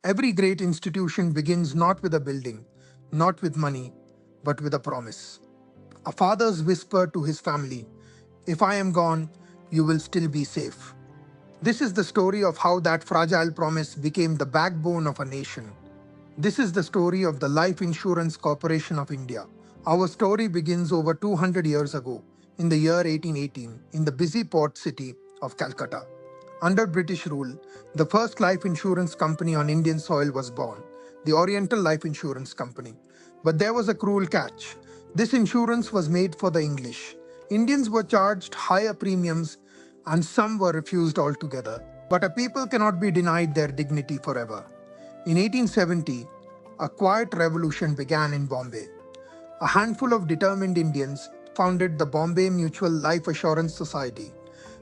Every great institution begins not with a building, not with money, but with a promise. A father's whisper to his family, "If I am gone, you will still be safe." This is the story of how that fragile promise became the backbone of a nation. This is the story of the Life Insurance Corporation of India. Our story begins over 200 years ago, in the year 1818, in the busy port city of Calcutta. Under British rule, the first life insurance company on Indian soil was born, the Oriental Life Insurance Company. But there was a cruel catch. This insurance was made for the English. Indians were charged higher premiums and some were refused altogether. But a people cannot be denied their dignity forever. In 1870, a quiet revolution began in Bombay. A handful of determined Indians founded the Bombay Mutual Life Assurance Society,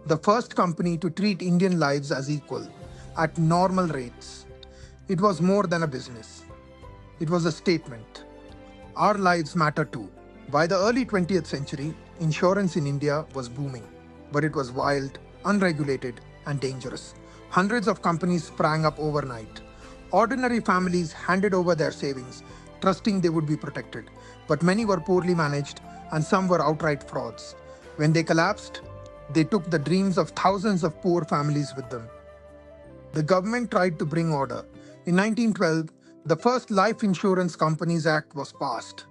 the first company to treat Indian lives as equal, at normal rates. It was more than a business. It was a statement. Our lives matter too. By the early 20th century, insurance in India was booming, but it was wild, unregulated, and dangerous. Hundreds of companies sprang up overnight. Ordinary families handed over their savings, trusting they would be protected, but many were poorly managed and some were outright frauds. When they collapsed, they took the dreams of thousands of poor families with them. The government tried to bring order. In 1912, the first Life Insurance Companies Act was passed.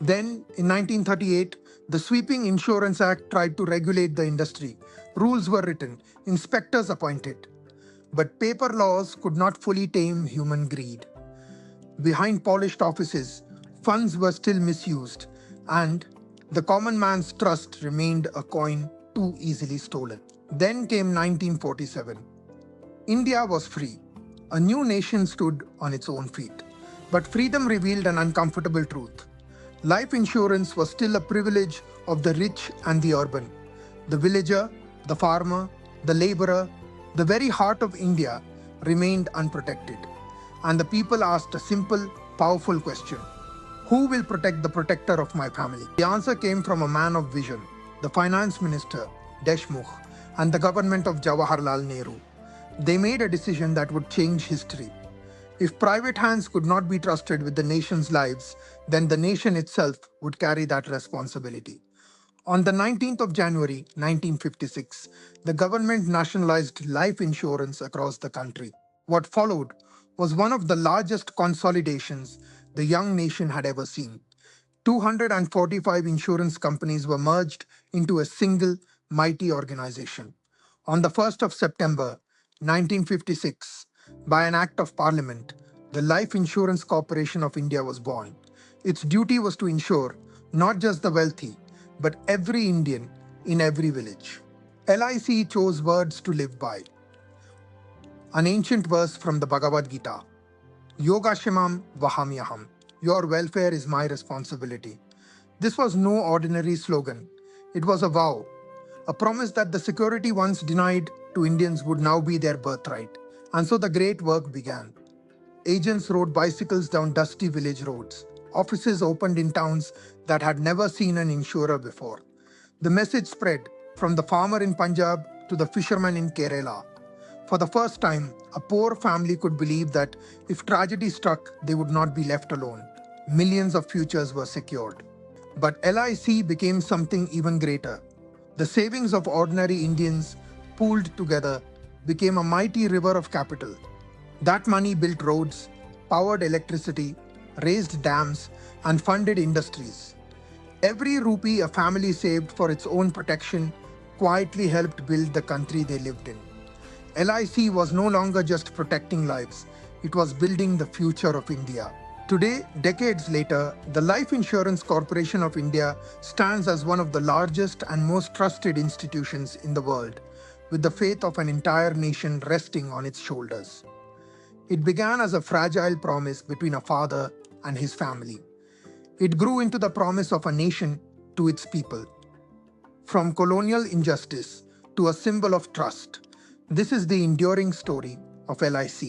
Then, in 1938, the Sweeping Insurance Act tried to regulate the industry. Rules were written, inspectors appointed. But paper laws could not fully tame human greed. Behind polished offices, funds were still misused, and the common man's trust remained a coin too easily stolen. Then came 1947. India was free. A new nation stood on its own feet. But freedom revealed an uncomfortable truth. Life insurance was still a privilege of the rich and the urban. The villager, the farmer, the laborer, the very heart of India remained unprotected. And the people asked a simple, powerful question. Who will protect the protector of my family? The answer came from a man of vision, the finance minister, Deshmukh, and the government of Jawaharlal Nehru. They made a decision that would change history. If private hands could not be trusted with the nation's lives, then the nation itself would carry that responsibility. On the 19th of January 1956, the government nationalized life insurance across the country. What followed was one of the largest consolidations the young nation had ever seen. 245 insurance companies were merged into a single mighty organization. On the 1st of September 1956, by an act of parliament, the Life Insurance Corporation of India was born. Its duty was to insure not just the wealthy, but every Indian in every village. LIC chose words to live by. An ancient verse from the Bhagavad Gita. Yogashimam Vahamyaham. Your welfare is my responsibility. This was no ordinary slogan. It was a vow, a promise that the security once denied to Indians would now be their birthright. And so the great work began. Agents rode bicycles down dusty village roads. Offices opened in towns that had never seen an insurer before. The message spread from the farmer in Punjab to the fisherman in Kerala. For the first time, a poor family could believe that if tragedy struck, they would not be left alone. Millions of futures were secured. But LIC became something even greater. The savings of ordinary Indians, pooled together, became a mighty river of capital. That money built roads, powered electricity, raised dams, and funded industries. Every rupee a family saved for its own protection quietly helped build the country they lived in. LIC was no longer just protecting lives, it was building the future of India. Today, decades later, the Life Insurance Corporation of India stands as one of the largest and most trusted institutions in the world, with the faith of an entire nation resting on its shoulders. It began as a fragile promise between a father and his family. It grew into the promise of a nation to its people. From colonial injustice to a symbol of trust, this is the enduring story of LIC.